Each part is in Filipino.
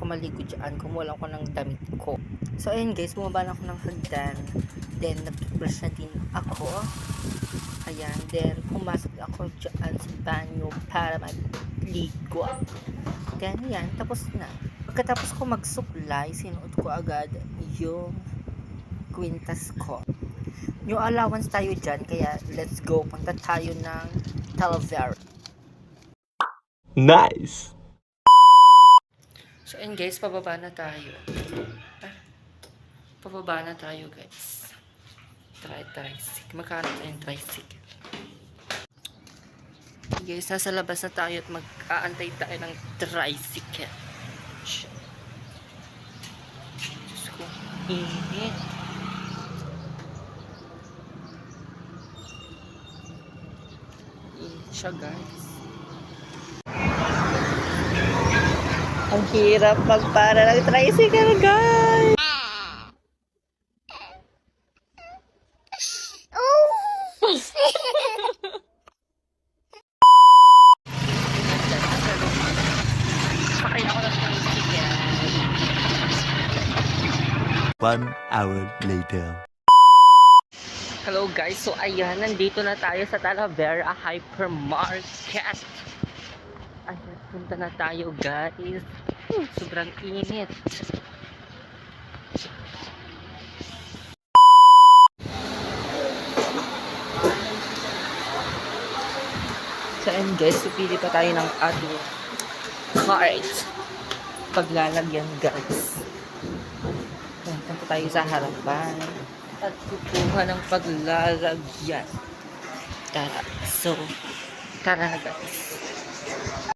maligo dyan. Kumuha ko ng damit ko. So, ayun guys, bumaba na ako ng hagdan. Then, nag-brush na din ako. Ayan, then, pumasok ako dyan sa banyo para magligo. Ganyan, tapos na. Pagkatapos ko magsuklay, sinuot ko agad yung kwintas ko. Yung allowance tayo dyan, kaya let's go. Punta tayo ng Talavera. Nice! So, and guys, pababa na tayo. Pababa na tayo, guys. Tricycle. Magkano tayong tricycle? Guys, nasa labas na tayo at mag-aantay tayo ng tricycle. Diyos ko, init. Init siya, guys. Ang hirap magpara ng tricycle, guys! Sakay ako ng tricycle. 1 hour later. Hello guys, so ayan, nandito na tayo sa Talavera Hypermarket. Ayan, punta na tayo guys. Sobrang init. So ayan guys, pipili pa tayo ng ating cart. Paglalagyan guys. Ayan, punta tayo sa harapan. At kukuha ng paglalagyan. Tara, so, tara na guys.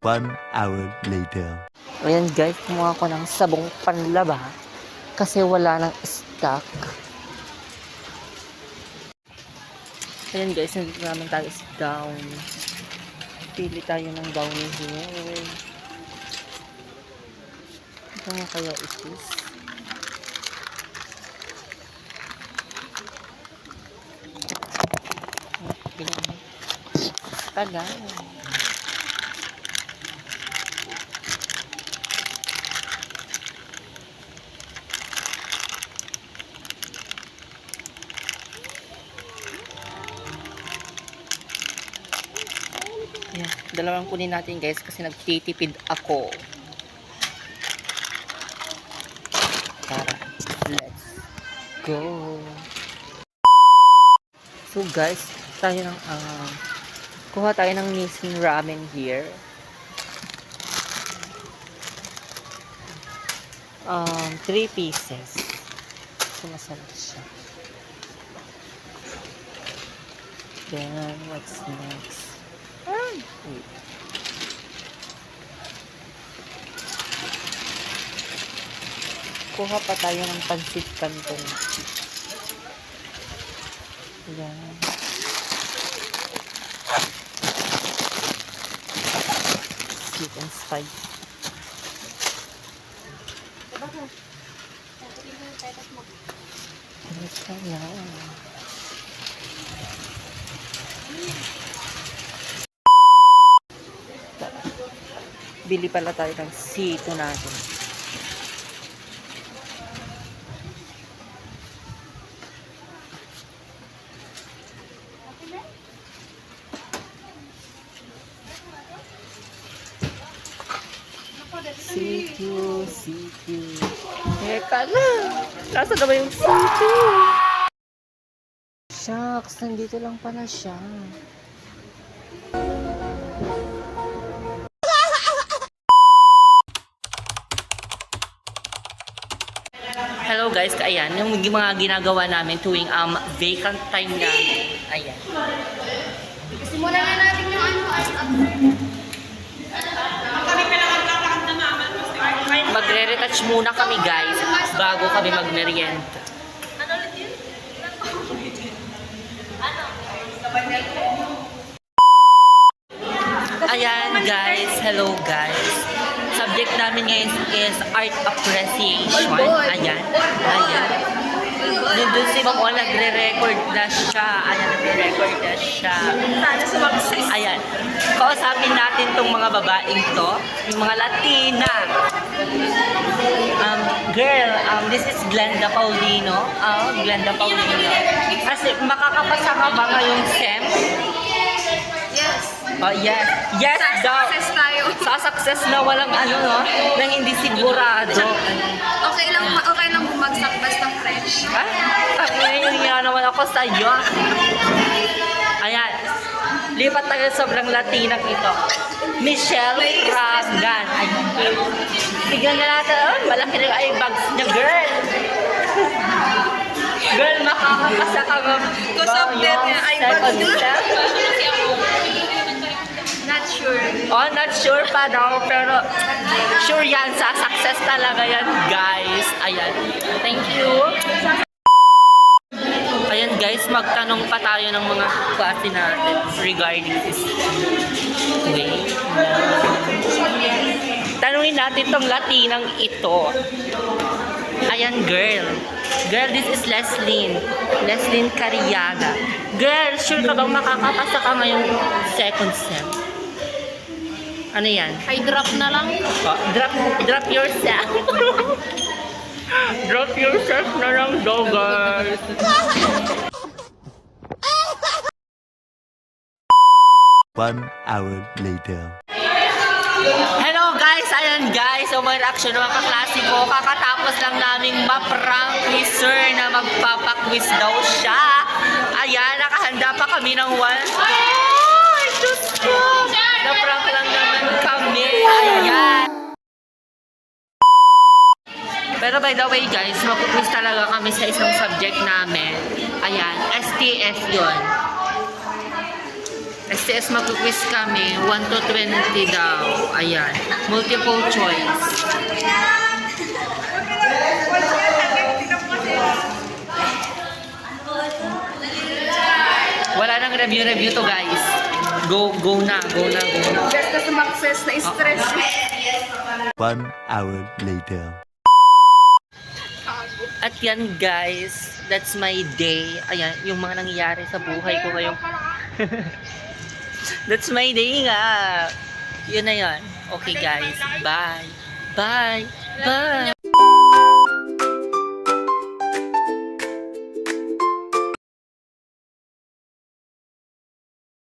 1 hour later. Ayan guys, kumuha ko ng sabong panlaba kasi wala nang stock. Ayan guys, nandito naman tayo sa gown. Pili tayo ng gown here. Ito nga kaya isis. Tagal. Ayan, dalawang kunin natin guys kasi nagtitipid ako. Tara, let's go. So guys, tayo ng kuha tayo ng Nissin ramen here. 3 pieces. So masarap siya. Then what's next? Wait. Kuha pa tayo ng pansit canton. Yan. Sweet and spicy. Ito yan. Bili pala tayo ng sito natin. Sito. Teka lang. Nasa na ba yung sito? Shucks, nandito lang pala siya. Hello guys, ayan, yung mga ginagawa namin tuwing vacant time namin. Ayan. Simulan na natin yung Magre-retouch muna kami guys bago kami magmerienda. Ano ulit yun? Ayan guys, hello guys. Subject namin ngayon is art appreciation. Ayan, ayan. Nandun si Ma'am O, nagre-record na siya. Ayan, nagre-record na siya. Sana sumakses. Ayan. Kausapin natin tong mga babaeng to. Yung mga Latina. Girl, this is Glenda Paulino. Glenda Paulino. Kasi makakapasa ka ba ngayong SEM? Yes. Oh, yes. Yes daw. Success tayo. Sa success na walang ano, no? Nang hindi sigurado. Okay lang bumagsak basta French. Ngayon nga naman ako sa iyo. Ayan. Lipat tayo sobrang Latinang ito. Michelle Ragan. Ayan. Tignan na natin. Oh, malaki rin ay bags niya, girl. Girl, makakapasa ka nga. Because of that, ay bags niya. Not sure. Oh, not sure pa daw, pero sure yan, sa success talaga yan, guys. Ayan. Thank you. Ayan, guys, magtanong pa tayo ng mga klase natin regarding this. Wait. Tanungin natin tong Latinang ito. Ayan, girl. Girl, this is Leslyn. Leslyn Cariaga. Girl, sure ka bang makakapasa ka ngayong second sem? Ano yan? Ay drop na lang. Oh, drop yourself. Drop yourself na lang daw, guys. One hour later. Hello guys! Ayan guys! So may reaction ng mga kaklase ko. Kakatapos lang naming ma-prank ni sir na magpapaquiz daw siya. Ayan, nakahanda pa kami ng one. Ay, Diyos ko! Na-prank lang naman kami. Ayan. Pero by the way guys, mag-quiz talaga kami sa isang subject namin. Ayan, STS yun. STS mag-quiz kami, 1 to 20 daw. Ayan, multiple choice. Wala nang review to guys. Go na. Basta sumakses na stress. One hour later. At yan guys, that's my day. Ayan, yung mga nangyayari sa buhay ko ngayong... That's my day nga. Yun na yun. Okay guys, bye. Bye.